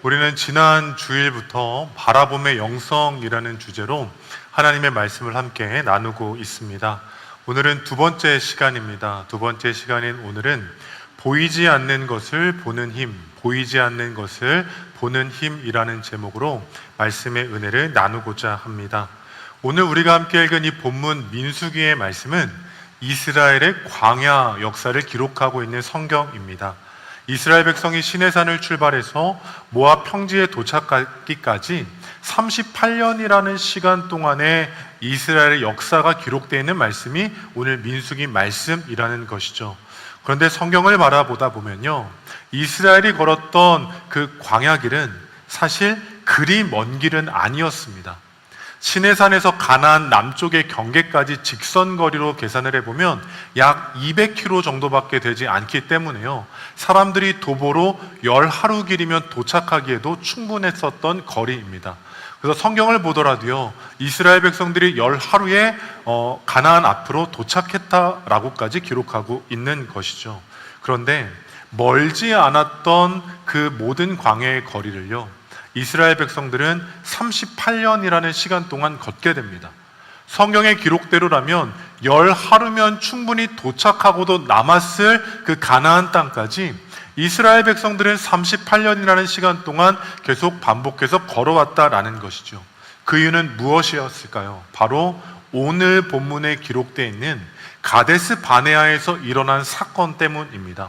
우리는 지난 주일부터 바라봄의 영성이라는 주제로 하나님의 말씀을 함께 나누고 있습니다. 오늘은 두 번째 시간입니다. 두 번째 시간인 오늘은 보이지 않는 것을 보는 힘, 보이지 않는 것을 보는 힘이라는 제목으로 말씀의 은혜를 나누고자 합니다. 오늘 우리가 함께 읽은 이 본문 민수기의 말씀은 이스라엘의 광야 역사를 기록하고 있는 성경입니다. 이스라엘 백성이 시내산을 출발해서 모압 평지에 도착하기까지 38년이라는 시간 동안에 이스라엘의 역사가 기록되어 있는 말씀이 오늘 민수기 말씀이라는 것이죠. 그런데 성경을 바라보다 보면요, 이스라엘이 걸었던 그 광야길은 사실 그리 먼 길은 아니었습니다. 시내산에서 가나안 남쪽의 경계까지 직선거리로 계산을 해보면 약 200km 정도밖에 되지 않기 때문에요, 사람들이 도보로 10하루 길이면 도착하기에도 충분했었던 거리입니다. 그래서 성경을 보더라도요, 이스라엘 백성들이 10하루에 가나안 앞으로 도착했다라고까지 기록하고 있는 것이죠. 그런데 멀지 않았던 그 모든 광야의 거리를요, 이스라엘 백성들은 38년이라는 시간 동안 걷게 됩니다. 성경의 기록대로라면 10하루면 충분히 도착하고도 남았을 그 가나안 땅까지 이스라엘 백성들은 38년이라는 시간 동안 계속 반복해서 걸어왔다라는 것이죠. 그 이유는 무엇이었을까요? 바로 오늘 본문에 기록되어 있는 가데스 바네아에서 일어난 사건 때문입니다.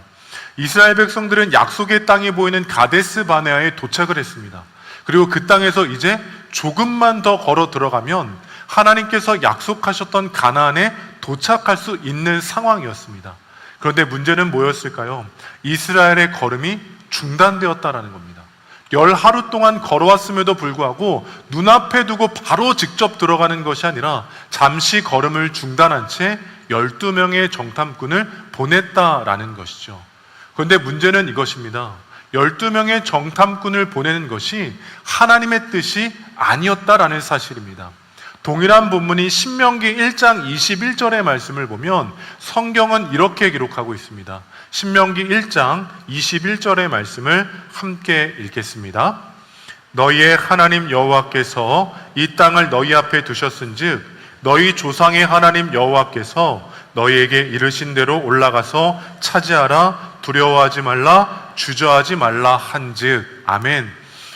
이스라엘 백성들은 약속의 땅이 보이는 가데스 바네아에 도착을 했습니다. 그리고 그 땅에서 이제 조금만 더 걸어 들어가면 하나님께서 약속하셨던 가나안에 도착할 수 있는 상황이었습니다. 그런데 문제는 뭐였을까요? 이스라엘의 걸음이 중단되었다라는 겁니다. 10하루 동안 걸어왔음에도 불구하고 눈앞에 두고 바로 직접 들어가는 것이 아니라 잠시 걸음을 중단한 채 12명의 정탐꾼을 보냈다라는 것이죠. 그런데 문제는 이것입니다. 12명의 정탐꾼을 보내는 것이 하나님의 뜻이 아니었다라는 사실입니다. 동일한 본문이 신명기 1장 21절의 말씀을 보면 성경은 이렇게 기록하고 있습니다. 신명기 1장 21절의 말씀을 함께 읽겠습니다. 너희의 하나님 여호와께서 이 땅을 너희 앞에 두셨은즉 너희 조상의 하나님 여호와께서 너희에게 이르신 대로 올라가서 차지하라, 두려워하지 말라, 주저하지 말라 한즉. 아멘.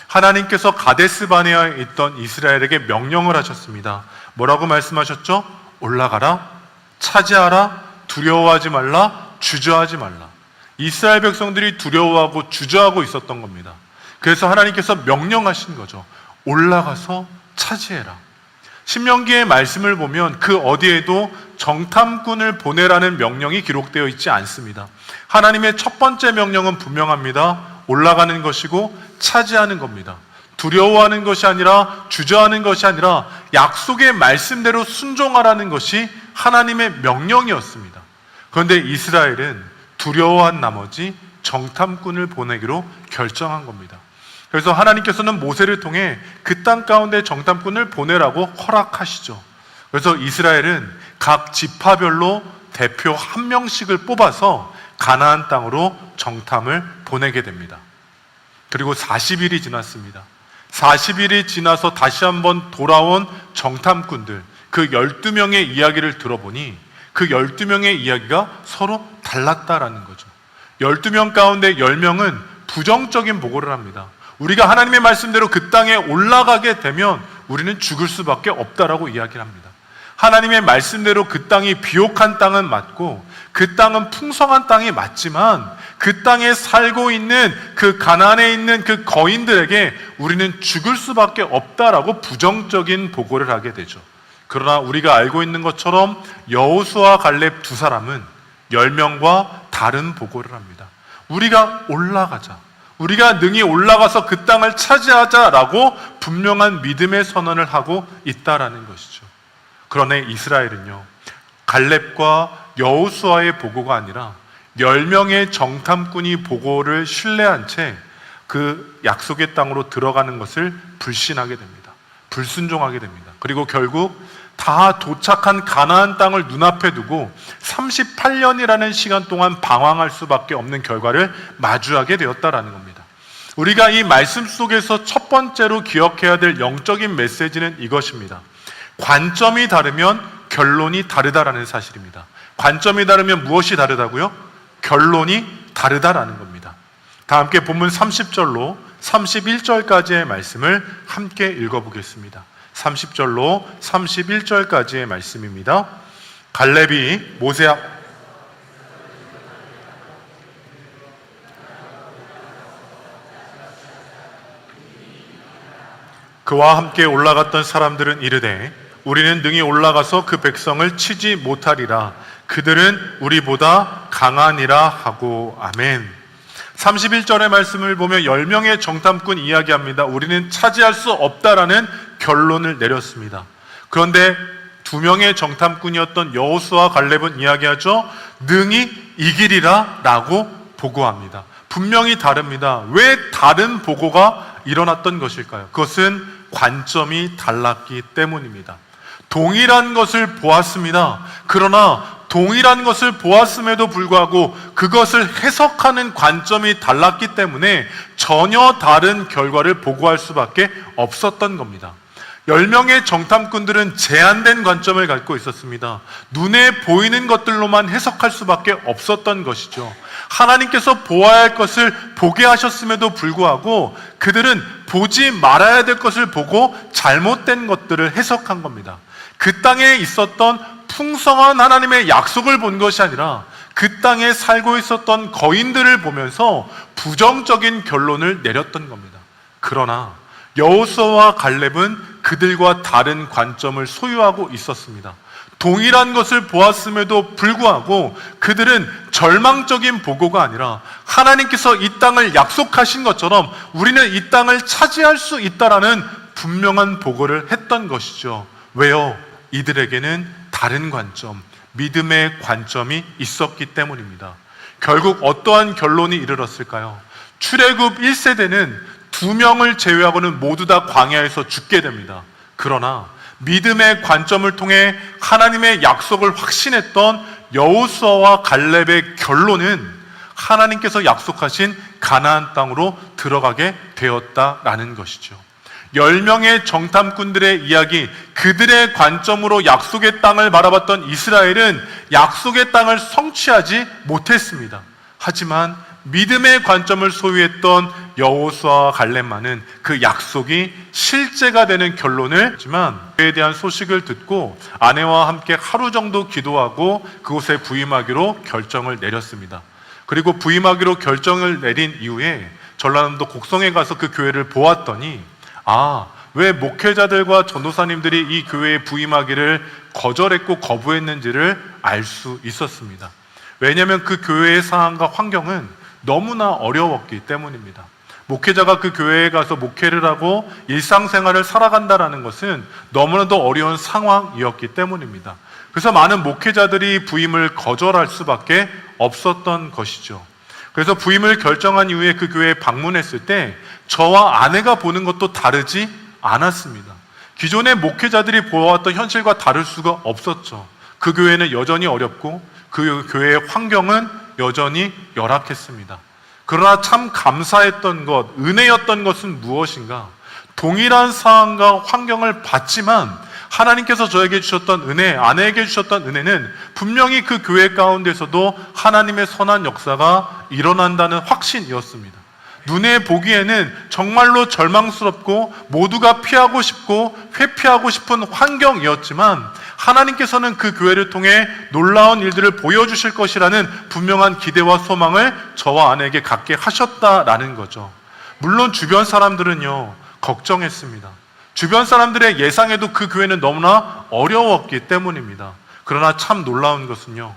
하나님께서 가데스 바네아에 있던 이스라엘에게 명령을 하셨습니다. 뭐라고 말씀하셨죠? 올라가라, 차지하라, 두려워하지 말라, 주저하지 말라. 이스라엘 백성들이 두려워하고 주저하고 있었던 겁니다. 그래서 하나님께서 명령하신 거죠. 올라가서 차지해라. 신명기의 말씀을 보면 그 어디에도 정탐꾼을 보내라는 명령이 기록되어 있지 않습니다. 하나님의 첫 번째 명령은 분명합니다. 올라가는 것이고 차지하는 겁니다. 두려워하는 것이 아니라, 주저하는 것이 아니라 약속의 말씀대로 순종하라는 것이 하나님의 명령이었습니다. 그런데 이스라엘은 두려워한 나머지 정탐꾼을 보내기로 결정한 겁니다. 그래서 하나님께서는 모세를 통해 그 땅 가운데 정탐꾼을 보내라고 허락하시죠. 그래서 이스라엘은 각 지파별로 대표 한 명씩을 뽑아서 가나안 땅으로 정탐을 보내게 됩니다. 그리고 40일이 지났습니다. 40일이 지나서 다시 한번 돌아온 정탐꾼들, 그 12명의 이야기를 들어보니 그 12명의 이야기가 서로 달랐다라는 거죠. 12명 가운데 10명은 부정적인 보고를 합니다. 우리가 하나님의 말씀대로 그 땅에 올라가게 되면 우리는 죽을 수밖에 없다라고 이야기를 합니다. 하나님의 말씀대로 그 땅이 비옥한 땅은 맞고 그 땅은 풍성한 땅이 맞지만 그 땅에 살고 있는 그 가나안에 있는 그 거인들에게 우리는 죽을 수밖에 없다라고 부정적인 보고를 하게 되죠. 그러나 우리가 알고 있는 것처럼 여호수아 갈렙 두 사람은 10명과 다른 보고를 합니다. 우리가 올라가자, 우리가 능히 올라가서 그 땅을 차지하자라고 분명한 믿음의 선언을 하고 있다라는 것이죠. 그러나 이스라엘은요, 갈렙과 여호수아의 보고가 아니라 10명의 정탐꾼이 보고를 신뢰한 채 그 약속의 땅으로 들어가는 것을 불신하게 됩니다. 불순종하게 됩니다. 그리고 결국 다 도착한 가나안 땅을 눈앞에 두고 38년이라는 시간 동안 방황할 수밖에 없는 결과를 마주하게 되었다라는 겁니다. 우리가 이 말씀 속에서 첫 번째로 기억해야 될 영적인 메시지는 이것입니다. 관점이 다르면 결론이 다르다라는 사실입니다. 관점이 다르면 무엇이 다르다고요? 결론이 다르다라는 겁니다. 다 함께 본문 30절로 31절까지의 말씀을 함께 읽어보겠습니다. 30절로 31절까지의 말씀입니다. 갈렙이 모세 앞 그와 함께 올라갔던 사람들은 이르되 우리는 능히 올라가서 그 백성을 치지 못하리라. 그들은 우리보다 강하니라 하고. 아멘. 31절의 말씀을 보면 10명의 정탐꾼 이야기합니다. 우리는 차지할 수 없다라는 결론을 내렸습니다. 그런데 2명의 정탐꾼이었던 여호수아와 갈렙은 이야기하죠. 능히 이기리라 라고 보고합니다. 분명히 다릅니다. 왜 다른 보고가 일어났던 것일까요? 그것은 관점이 달랐기 때문입니다. 동일한 것을 보았습니다. 그러나 동일한 것을 보았음에도 불구하고 그것을 해석하는 관점이 달랐기 때문에 전혀 다른 결과를 보고할 수밖에 없었던 겁니다. 10명의 정탐꾼들은 제한된 관점을 갖고 있었습니다. 눈에 보이는 것들로만 해석할 수밖에 없었던 것이죠. 하나님께서 보아야 할 것을 보게 하셨음에도 불구하고 그들은 보지 말아야 될 것을 보고 잘못된 것들을 해석한 겁니다. 그 땅에 있었던 풍성한 하나님의 약속을 본 것이 아니라 그 땅에 살고 있었던 거인들을 보면서 부정적인 결론을 내렸던 겁니다. 그러나 여호수아와 갈렙은 그들과 다른 관점을 소유하고 있었습니다. 동일한 것을 보았음에도 불구하고 그들은 절망적인 보고가 아니라 하나님께서 이 땅을 약속하신 것처럼 우리는 이 땅을 차지할 수 있다라는 분명한 보고를 했던 것이죠. 왜요? 이들에게는 다른 관점, 믿음의 관점이 있었기 때문입니다. 결국 어떠한 결론이 이르렀을까요? 출애굽 1세대는 2명을 제외하고는 모두 다 광야에서 죽게 됩니다. 그러나 믿음의 관점을 통해 하나님의 약속을 확신했던 여호수아와 갈렙의 결론은 하나님께서 약속하신 가나안 땅으로 들어가게 되었다라는 것이죠. 10명의 정탐꾼들의 이야기, 그들의 관점으로 약속의 땅을 바라봤던 이스라엘은 약속의 땅을 성취하지 못했습니다. 하지만 믿음의 관점을 소유했던 여호수아와 갈렙만은 그 약속이 실제가 되는 결론을 했지만 그에 대한 소식을 듣고 아내와 함께 하루 정도 기도하고 그곳에 부임하기로 결정을 내렸습니다. 그리고 부임하기로 결정을 내린 이후에 전라남도 곡성에 가서 그 교회를 보았더니 왜 목회자들과 전도사님들이 이 교회에 부임하기를 거절했고 거부했는지를 알 수 있었습니다. 왜냐하면 그 교회의 상황과 환경은 너무나 어려웠기 때문입니다. 목회자가 그 교회에 가서 목회를 하고 일상생활을 살아간다는 것은 너무나도 어려운 상황이었기 때문입니다. 그래서 많은 목회자들이 부임을 거절할 수밖에 없었던 것이죠. 그래서 부임을 결정한 이후에 그 교회에 방문했을 때 저와 아내가 보는 것도 다르지 않았습니다. 기존의 목회자들이 보아왔던 현실과 다를 수가 없었죠. 그 교회는 여전히 어렵고 그 교회의 환경은 여전히 열악했습니다. 그러나 참 감사했던 것, 은혜였던 것은 무엇인가? 동일한 상황과 환경을 봤지만 하나님께서 저에게 주셨던 은혜, 아내에게 주셨던 은혜는 분명히 그 교회 가운데서도 하나님의 선한 역사가 일어난다는 확신이었습니다. 눈에 보기에는 정말로 절망스럽고 모두가 피하고 싶고 회피하고 싶은 환경이었지만 하나님께서는 그 교회를 통해 놀라운 일들을 보여주실 것이라는 분명한 기대와 소망을 저와 아내에게 갖게 하셨다라는 거죠. 물론 주변 사람들은요 걱정했습니다. 주변 사람들의 예상에도 그 교회는 너무나 어려웠기 때문입니다. 그러나 참 놀라운 것은요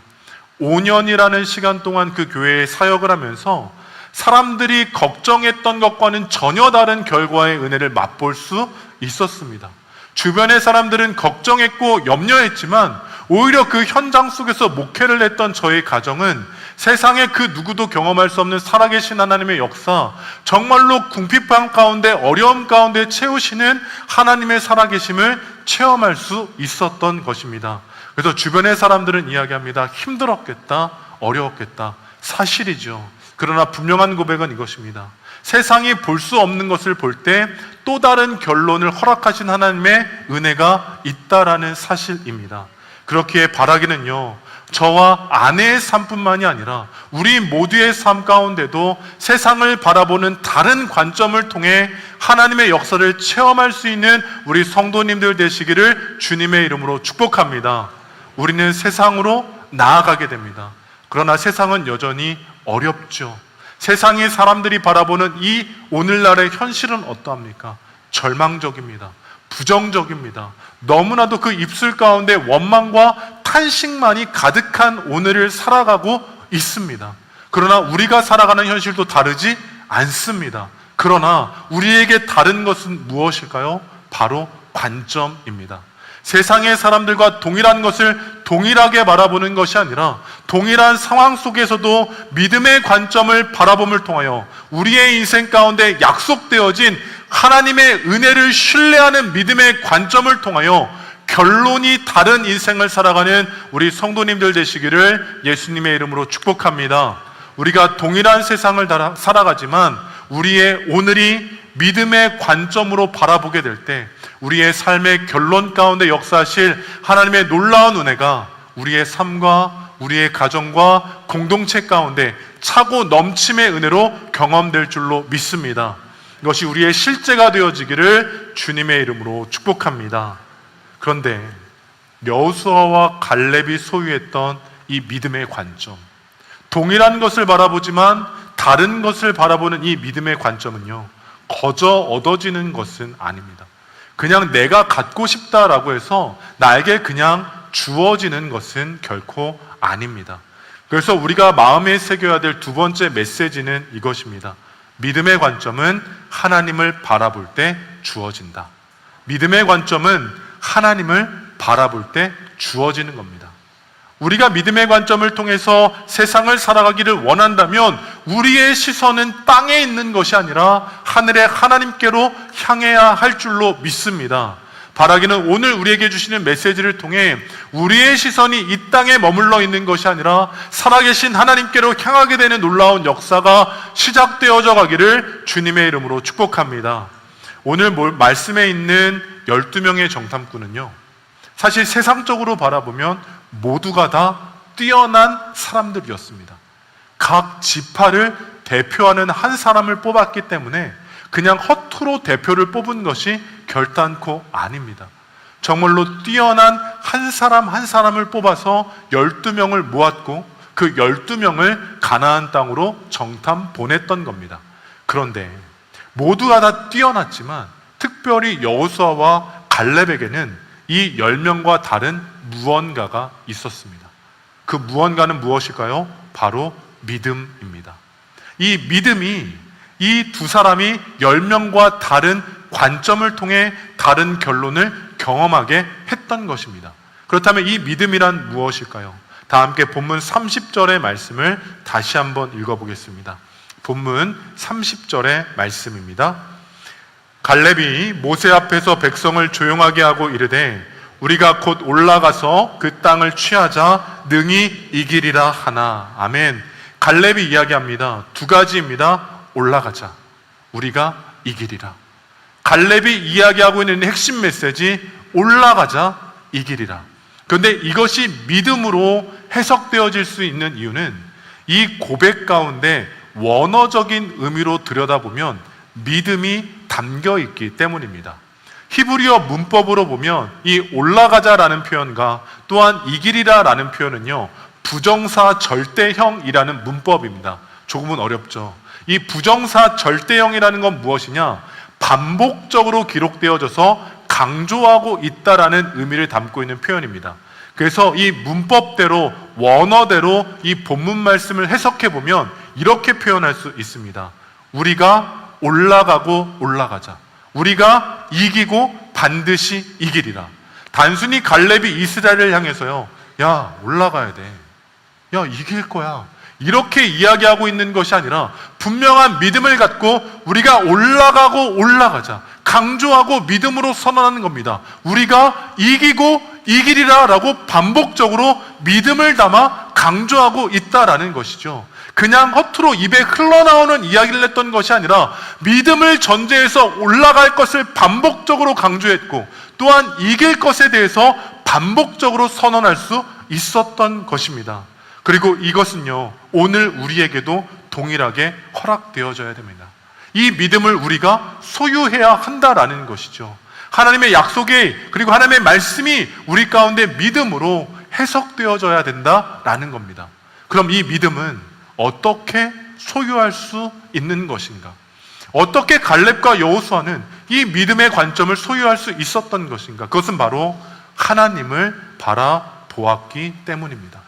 5년이라는 시간 동안 그 교회에 사역을 하면서 사람들이 걱정했던 것과는 전혀 다른 결과의 은혜를 맛볼 수 있었습니다. 주변의 사람들은 걱정했고 염려했지만 오히려 그 현장 속에서 목회를 했던 저의 가정은 세상에 그 누구도 경험할 수 없는 살아계신 하나님의 역사, 정말로 궁핍한 가운데 어려움 가운데 채우시는 하나님의 살아계심을 체험할 수 있었던 것입니다. 그래서 주변의 사람들은 이야기합니다. 힘들었겠다, 어려웠겠다. 사실이죠. 그러나 분명한 고백은 이것입니다. 세상이 볼 수 없는 것을 볼 때 또 다른 결론을 허락하신 하나님의 은혜가 있다라는 사실입니다. 그렇기에 바라기는요, 저와 아내의 삶뿐만이 아니라 우리 모두의 삶 가운데도 세상을 바라보는 다른 관점을 통해 하나님의 역사를 체험할 수 있는 우리 성도님들 되시기를 주님의 이름으로 축복합니다. 우리는 세상으로 나아가게 됩니다. 그러나 세상은 여전히 어렵죠. 세상의 사람들이 바라보는 이 오늘날의 현실은 어떠합니까? 절망적입니다. 부정적입니다. 너무나도 그 입술 가운데 원망과 탄식만이 가득한 오늘을 살아가고 있습니다. 그러나 우리가 살아가는 현실도 다르지 않습니다. 그러나 우리에게 다른 것은 무엇일까요? 바로 관점입니다. 세상의 사람들과 동일한 것을 동일하게 바라보는 것이 아니라 동일한 상황 속에서도 믿음의 관점을 바라봄을 통하여 우리의 인생 가운데 약속되어진 하나님의 은혜를 신뢰하는 믿음의 관점을 통하여 결론이 다른 인생을 살아가는 우리 성도님들 되시기를 예수님의 이름으로 축복합니다. 우리가 동일한 세상을 살아가지만 우리의 오늘이 믿음의 관점으로 바라보게 될 때 우리의 삶의 결론 가운데 역사하실 하나님의 놀라운 은혜가 우리의 삶과 우리의 가정과 공동체 가운데 차고 넘침의 은혜로 경험될 줄로 믿습니다. 이것이 우리의 실제가 되어지기를 주님의 이름으로 축복합니다. 그런데 여호수아와 갈렙이 소유했던 이 믿음의 관점, 동일한 것을 바라보지만 다른 것을 바라보는 이 믿음의 관점은요, 거저 얻어지는 것은 아닙니다. 그냥 내가 갖고 싶다라고 해서 나에게 그냥 주어지는 것은 결코 아닙니다. 그래서 우리가 마음에 새겨야 될 두 번째 메시지는 이것입니다. 믿음의 관점은 하나님을 바라볼 때 주어진다. 믿음의 관점은 하나님을 바라볼 때 주어지는 겁니다. 우리가 믿음의 관점을 통해서 세상을 살아가기를 원한다면 우리의 시선은 땅에 있는 것이 아니라 하늘의 하나님께로 향해야 할 줄로 믿습니다. 바라기는 오늘 우리에게 주시는 메시지를 통해 우리의 시선이 이 땅에 머물러 있는 것이 아니라 살아계신 하나님께로 향하게 되는 놀라운 역사가 시작되어져 가기를 주님의 이름으로 축복합니다. 오늘 말씀에 있는 12명의 정탐꾼은요, 사실 세상적으로 바라보면 모두가 다 뛰어난 사람들이었습니다. 각 지파를 대표하는 한 사람을 뽑았기 때문에 그냥 허투루 대표를 뽑은 것이 결단코 아닙니다. 정말로 뛰어난 한 사람 한 사람을 뽑아서 12명을 모았고 그 12명을 가나안 땅으로 정탐 보냈던 겁니다. 그런데 모두가 다 뛰어났지만 특별히 여호수아와 갈렙에게는 이 10명과 다른 무언가가 있었습니다. 그 무언가는 무엇일까요? 바로 믿음입니다. 이 믿음이 이 두 사람이 10명과 다른 관점을 통해 다른 결론을 경험하게 했던 것입니다. 그렇다면 이 믿음이란 무엇일까요? 다 함께 본문 30절의 말씀을 다시 한번 읽어보겠습니다. 본문 30절의 말씀입니다. 갈렙이 모세 앞에서 백성을 조용하게 하고 이르되 우리가 곧 올라가서 그 땅을 취하자 능히 이기리라 하나. 아멘. 갈렙이 이야기합니다. 두 가지입니다. 올라가자. 우리가 이기리라. 갈렙이 이야기하고 있는 핵심 메시지, 올라가자, 이기리라. 그런데 이것이 믿음으로 해석되어질 수 있는 이유는 이 고백 가운데 원어적인 의미로 들여다보면 믿음이 담겨 있기 때문입니다. 히브리어 문법으로 보면 이 올라가자라는 표현과 또한 이기리라라는 표현은요, 부정사 절대형이라는 문법입니다. 조금은 어렵죠. 이 부정사 절대형이라는 건 무엇이냐? 반복적으로 기록되어져서 강조하고 있다라는 의미를 담고 있는 표현입니다. 그래서 이 문법대로 원어대로 이 본문 말씀을 해석해 보면 이렇게 표현할 수 있습니다. 우리가 올라가고 올라가자. 우리가 이기고 반드시 이기리라. 단순히 갈렙이 이스라엘을 향해서요, 야, 올라가야 돼. 야, 이길 거야. 이렇게 이야기하고 있는 것이 아니라 분명한 믿음을 갖고 우리가 올라가고 올라가자. 강조하고 믿음으로 선언하는 겁니다. 우리가 이기고 이기리라 라고 반복적으로 믿음을 담아 강조하고 있다라는 것이죠. 그냥 허투루 입에 흘러나오는 이야기를 했던 것이 아니라 믿음을 전제해서 올라갈 것을 반복적으로 강조했고, 또한 이길 것에 대해서 반복적으로 선언할 수 있었던 것입니다. 그리고 이것은요, 오늘 우리에게도 동일하게 허락되어져야 됩니다. 이 믿음을 우리가 소유해야 한다라는 것이죠. 하나님의 약속이, 그리고 하나님의 말씀이 우리 가운데 믿음으로 해석되어져야 된다라는 겁니다. 그럼 이 믿음은 어떻게 소유할 수 있는 것인가? 어떻게 갈렙과 여호수아는 이 믿음의 관점을 소유할 수 있었던 것인가? 그것은 바로 하나님을 바라보았기 때문입니다.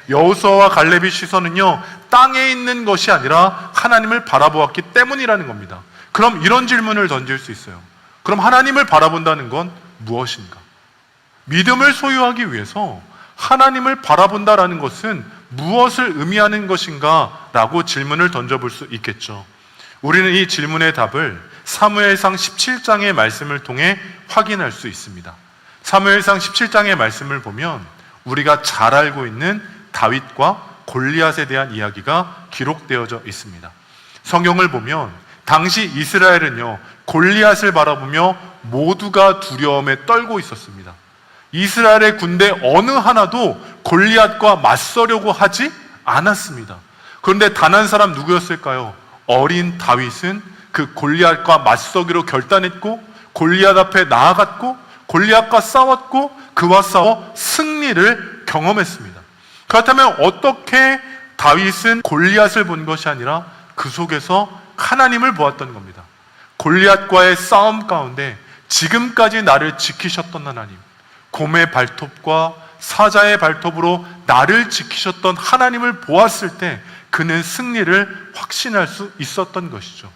여호수아와 갈렙의 시선은요, 땅에 있는 것이 아니라 하나님을 바라보았기 때문이라는 겁니다. 그럼 이런 질문을 던질 수 있어요. 그럼 하나님을 바라본다는 건 무엇인가? 믿음을 소유하기 위해서 하나님을 바라본다라는 것은 무엇을 의미하는 것인가? 라고 질문을 던져볼 수 있겠죠. 우리는 이 질문의 답을 사무엘상 17장의 말씀을 통해 확인할 수 있습니다. 사무엘상 17장의 말씀을 보면 우리가 잘 알고 있는 다윗과 골리앗에 대한 이야기가 기록되어져 있습니다. 성경을 보면 당시 이스라엘은요, 골리앗을 바라보며 모두가 두려움에 떨고 있었습니다. 이스라엘의 군대 어느 하나도 골리앗과 맞서려고 하지 않았습니다. 그런데 단 한 사람 누구였을까요? 어린 다윗은 그 골리앗과 맞서기로 결단했고, 골리앗 앞에 나아갔고, 골리앗과 싸웠고, 그와 싸워 승리를 경험했습니다. 그렇다면 어떻게 다윗은 골리앗을 본 것이 아니라 그 속에서 하나님을 보았던 겁니다. 골리앗과의 싸움 가운데 지금까지 나를 지키셨던 하나님, 곰의 발톱과 사자의 발톱으로 나를 지키셨던 하나님을 보았을 때 그는 승리를 확신할 수 있었던 것이죠.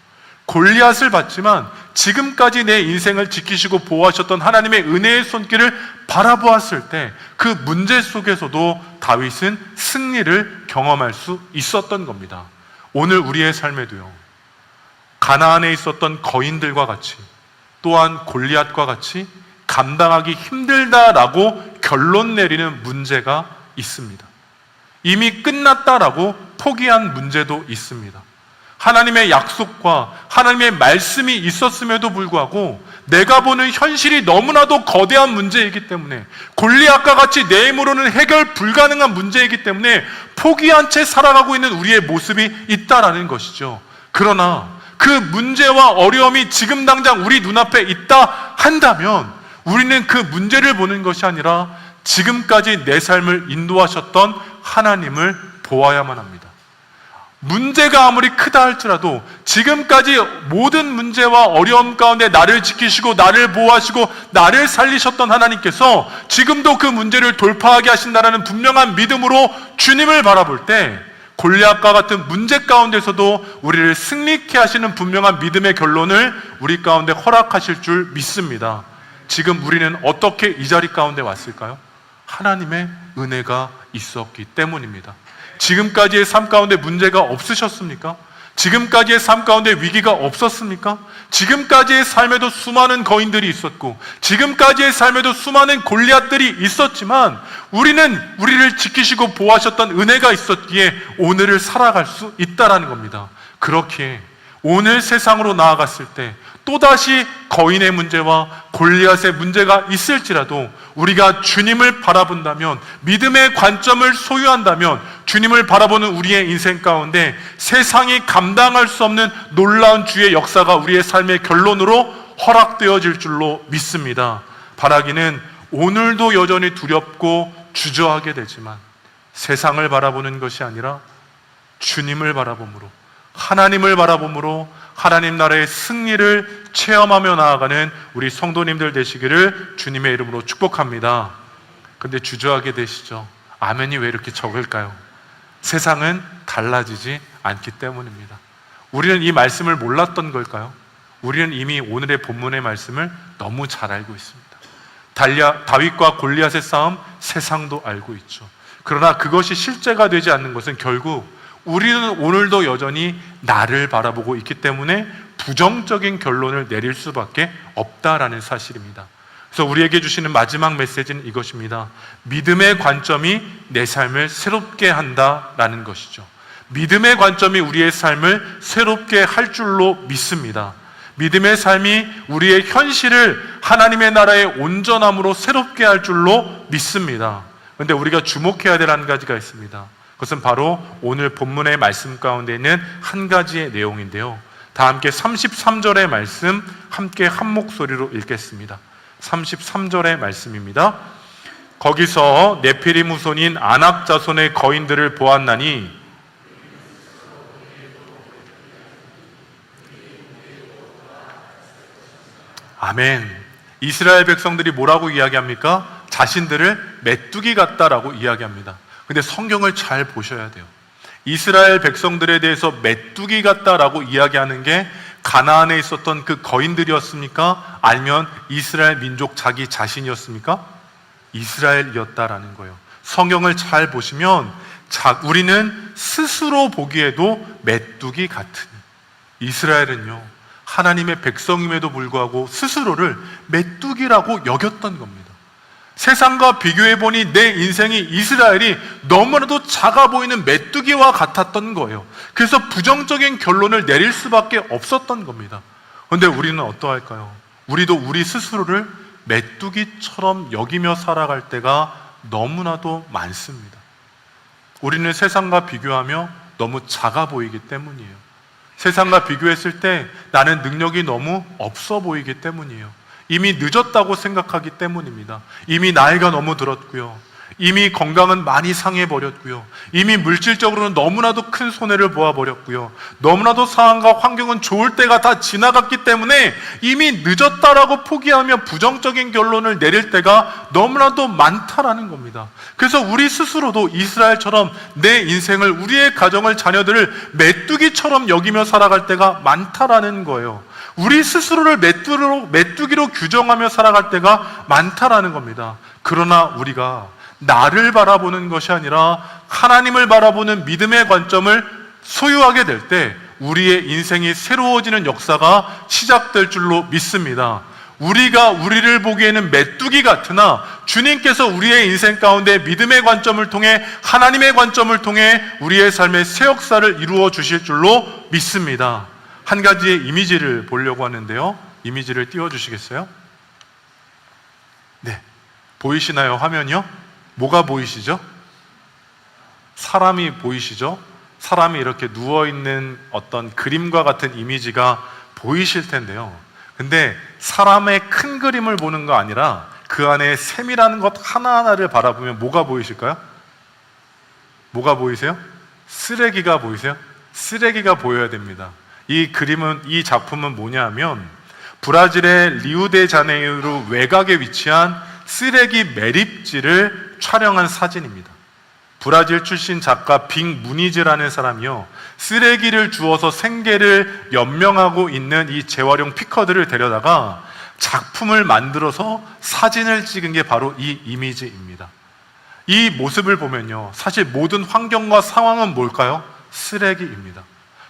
골리앗을 봤지만 지금까지 내 인생을 지키시고 보호하셨던 하나님의 은혜의 손길을 바라보았을 때 그 문제 속에서도 다윗은 승리를 경험할 수 있었던 겁니다. 오늘 우리의 삶에도요, 가나안에 있었던 거인들과 같이, 또한 골리앗과 같이 감당하기 힘들다라고 결론 내리는 문제가 있습니다. 이미 끝났다라고 포기한 문제도 있습니다. 하나님의 약속과 하나님의 말씀이 있었음에도 불구하고 내가 보는 현실이 너무나도 거대한 문제이기 때문에, 골리앗과 같이 내 힘으로는 해결 불가능한 문제이기 때문에 포기한 채 살아가고 있는 우리의 모습이 있다라는 것이죠. 그러나 그 문제와 어려움이 지금 당장 우리 눈앞에 있다 한다면 우리는 그 문제를 보는 것이 아니라 지금까지 내 삶을 인도하셨던 하나님을 보아야만 합니다. 문제가 아무리 크다 할지라도 지금까지 모든 문제와 어려움 가운데 나를 지키시고 나를 보호하시고 나를 살리셨던 하나님께서 지금도 그 문제를 돌파하게 하신다는 분명한 믿음으로 주님을 바라볼 때 골리앗과 같은 문제 가운데서도 우리를 승리케 하시는 분명한 믿음의 결론을 우리 가운데 허락하실 줄 믿습니다. 지금 우리는 어떻게 이 자리 가운데 왔을까요? 하나님의 은혜가 있었기 때문입니다. 지금까지의 삶 가운데 문제가 없으셨습니까? 지금까지의 삶 가운데 위기가 없었습니까? 지금까지의 삶에도 수많은 거인들이 있었고, 지금까지의 삶에도 수많은 골리앗들이 있었지만 우리는 우리를 지키시고 보호하셨던 은혜가 있었기에 오늘을 살아갈 수 있다라는 겁니다. 그렇기에 오늘 세상으로 나아갔을 때 또다시 거인의 문제와 골리앗의 문제가 있을지라도 우리가 주님을 바라본다면, 믿음의 관점을 소유한다면 주님을 바라보는 우리의 인생 가운데 세상이 감당할 수 없는 놀라운 주의 역사가 우리의 삶의 결론으로 허락되어질 줄로 믿습니다. 바라기는 오늘도 여전히 두렵고 주저하게 되지만 세상을 바라보는 것이 아니라 주님을 바라봄으로, 하나님을 바라봄으로 하나님 나라의 승리를 체험하며 나아가는 우리 성도님들 되시기를 주님의 이름으로 축복합니다. 근데 주저하게 되시죠? 아멘이 왜 이렇게 적을까요? 세상은 달라지지 않기 때문입니다. 우리는 이 말씀을 몰랐던 걸까요? 우리는 이미 오늘의 본문의 말씀을 너무 잘 알고 있습니다. 다윗과 골리앗의 싸움, 세상도 알고 있죠. 그러나 그것이 실제가 되지 않는 것은 결국 우리는 오늘도 여전히 나를 바라보고 있기 때문에 부정적인 결론을 내릴 수밖에 없다라는 사실입니다. 그래서 우리에게 주시는 마지막 메시지는 이것입니다. 믿음의 관점이 내 삶을 새롭게 한다라는 것이죠. 믿음의 관점이 우리의 삶을 새롭게 할 줄로 믿습니다. 믿음의 삶이 우리의 현실을 하나님의 나라의 온전함으로 새롭게 할 줄로 믿습니다. 그런데 우리가 주목해야 될 한 가지가 있습니다. 그것은 바로 오늘 본문의 말씀 가운데 있는 한 가지의 내용인데요. 다 함께 33절의 말씀 함께 한 목소리로 읽겠습니다. 33절의 말씀입니다. 거기서 네피림 후손인 아낙 자손의 거인들을 보았나니 아멘. 이스라엘 백성들이 뭐라고 이야기합니까? 자신들을 메뚜기 같다라고 이야기합니다. 근데 성경을 잘 보셔야 돼요. 이스라엘 백성들에 대해서 메뚜기 같다라고 이야기하는 게 가나안에 있었던 그 거인들이었습니까? 아니면 이스라엘 민족 자기 자신이었습니까? 이스라엘이었다라는 거예요. 성경을 잘 보시면 우리는 스스로 보기에도 메뚜기 같으니, 이스라엘은요 하나님의 백성임에도 불구하고 스스로를 메뚜기라고 여겼던 겁니다. 세상과 비교해보니 내 인생이 이스라엘이 너무나도 작아 보이는 메뚜기와 같았던 거예요. 그래서 부정적인 결론을 내릴 수밖에 없었던 겁니다. 그런데 우리는 어떠할까요? 우리도 우리 스스로를 메뚜기처럼 여기며 살아갈 때가 너무나도 많습니다. 우리는 세상과 비교하며 너무 작아 보이기 때문이에요. 세상과 비교했을 때 나는 능력이 너무 없어 보이기 때문이에요. 이미 늦었다고 생각하기 때문입니다. 이미 나이가 너무 들었고요. 이미 건강은 많이 상해버렸고요. 이미 물질적으로는 너무나도 큰 손해를 보아버렸고요. 너무나도 상황과 환경은 좋을 때가 다 지나갔기 때문에 이미 늦었다라고 포기하며 부정적인 결론을 내릴 때가 너무나도 많다라는 겁니다. 그래서 우리 스스로도 이스라엘처럼 내 인생을, 우리의 가정을, 자녀들을 메뚜기처럼 여기며 살아갈 때가 많다라는 거예요. 우리 스스로를 메뚜기로 규정하며 살아갈 때가 많다라는 겁니다. 그러나 우리가 나를 바라보는 것이 아니라 하나님을 바라보는 믿음의 관점을 소유하게 될 때 우리의 인생이 새로워지는 역사가 시작될 줄로 믿습니다. 우리가 우리를 보기에는 메뚜기 같으나 주님께서 우리의 인생 가운데 믿음의 관점을 통해, 하나님의 관점을 통해 우리의 삶의 새 역사를 이루어 주실 줄로 믿습니다. 한 가지의 이미지를 보려고 하는데요. 이미지를 띄워주시겠어요? 네, 보이시나요? 화면이요? 뭐가 보이시죠? 사람이 보이시죠? 사람이 이렇게 누워있는 어떤 그림과 같은 이미지가 보이실 텐데요. 근데 사람의 큰 그림을 보는 거 아니라 그 안에 셈이라는 것 하나하나를 바라보면 뭐가 보이실까요? 뭐가 보이세요? 쓰레기가 보이세요? 쓰레기가 보여야 됩니다. 이 작품은 뭐냐 하면 브라질의 리우데자네이루 외곽에 위치한 쓰레기 매립지를 촬영한 사진입니다. 브라질 출신 작가 빅 무니즈라는 사람이요, 쓰레기를 주워서 생계를 연명하고 있는 이 재활용 피커들을 데려다가 작품을 만들어서 사진을 찍은 게 바로 이 이미지입니다. 이 모습을 보면요, 사실 모든 환경과 상황은 뭘까요? 쓰레기입니다.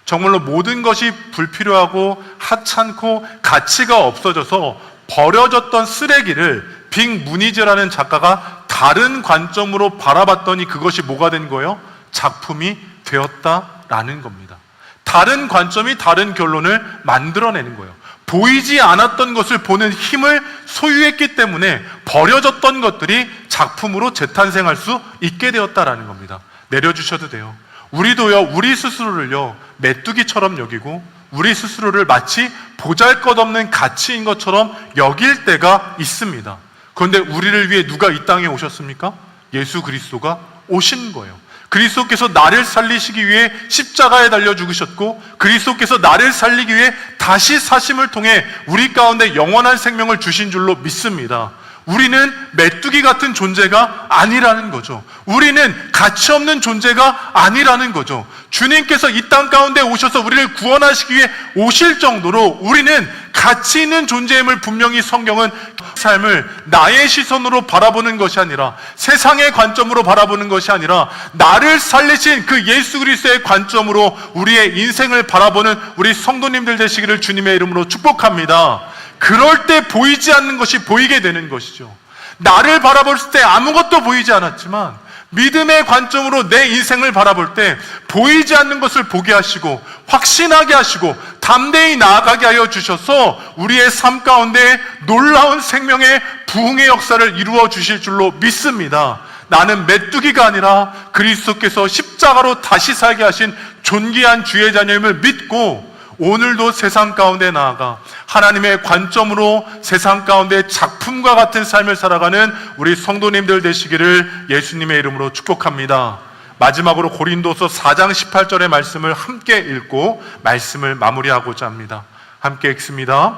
정말로 모든 것이 불필요하고 하찮고 가치가 없어져서 버려졌던 쓰레기를 빅 무니즈라는 작가가 다른 관점으로 바라봤더니 그것이 뭐가 된 거예요? 작품이 되었다라는 겁니다. 다른 관점이 다른 결론을 만들어내는 거예요. 보이지 않았던 것을 보는 힘을 소유했기 때문에 버려졌던 것들이 작품으로 재탄생할 수 있게 되었다라는 겁니다. 내려주셔도 돼요. 우리도요, 우리 스스로를요 메뚜기처럼 여기고 우리 스스로를 마치 보잘것없는 가치인 것처럼 여길 때가 있습니다. 그런데 우리를 위해 누가 이 땅에 오셨습니까? 예수 그리스도가 오신 거예요. 그리스도께서 나를 살리시기 위해 십자가에 달려 죽으셨고, 그리스도께서 나를 살리기 위해 다시 사심을 통해 우리 가운데 영원한 생명을 주신 줄로 믿습니다. 우리는 메뚜기 같은 존재가 아니라는 거죠. 우리는 가치 없는 존재가 아니라는 거죠. 주님께서 이 땅 가운데 오셔서 우리를 구원하시기 위해 오실 정도로 우리는 가치 있는 존재임을 분명히 성경은 삶을 나의 시선으로 바라보는 것이 아니라, 세상의 관점으로 바라보는 것이 아니라 나를 살리신 그 예수 그리스도의 관점으로 우리의 인생을 바라보는 우리 성도님들 되시기를 주님의 이름으로 축복합니다. 그럴 때 보이지 않는 것이 보이게 되는 것이죠. 나를 바라볼 때 아무것도 보이지 않았지만 믿음의 관점으로 내 인생을 바라볼 때 보이지 않는 것을 보게 하시고 확신하게 하시고 담대히 나아가게 하여 주셔서 우리의 삶 가운데 놀라운 생명의 부흥의 역사를 이루어 주실 줄로 믿습니다. 나는 메뚜기가 아니라 그리스도께서 십자가로 다시 살게 하신 존귀한 주의 자녀임을 믿고 오늘도 세상 가운데 나아가 하나님의 관점으로 세상 가운데 작품과 같은 삶을 살아가는 우리 성도님들 되시기를 예수님의 이름으로 축복합니다. 마지막으로 고린도서 4장 18절의 말씀을 함께 읽고 말씀을 마무리하고자 합니다. 함께 읽습니다.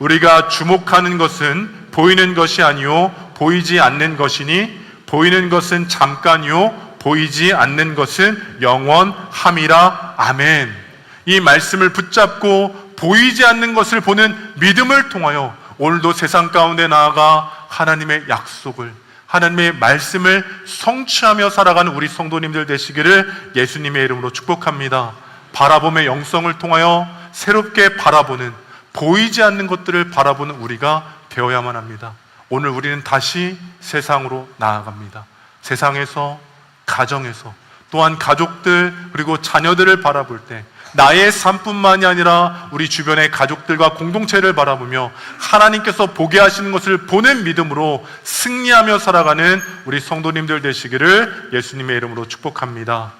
우리가 주목하는 것은 보이는 것이 아니요 보이지 않는 것이니 보이는 것은 잠깐이요 보이지 않는 것은 영원함이라. 아멘. 이 말씀을 붙잡고 보이지 않는 것을 보는 믿음을 통하여 오늘도 세상 가운데 나아가 하나님의 약속을, 하나님의 말씀을 성취하며 살아가는 우리 성도님들 되시기를 예수님의 이름으로 축복합니다. 바라봄의 영성을 통하여 새롭게 바라보는, 보이지 않는 것들을 바라보는 우리가 되어야만 합니다. 오늘 우리는 다시 세상으로 나아갑니다. 세상에서, 가정에서, 또한 가족들 그리고 자녀들을 바라볼 때 나의 삶뿐만이 아니라 우리 주변의 가족들과 공동체를 바라보며 하나님께서 보게 하시는 것을 보는 믿음으로 승리하며 살아가는 우리 성도님들 되시기를 예수님의 이름으로 축복합니다.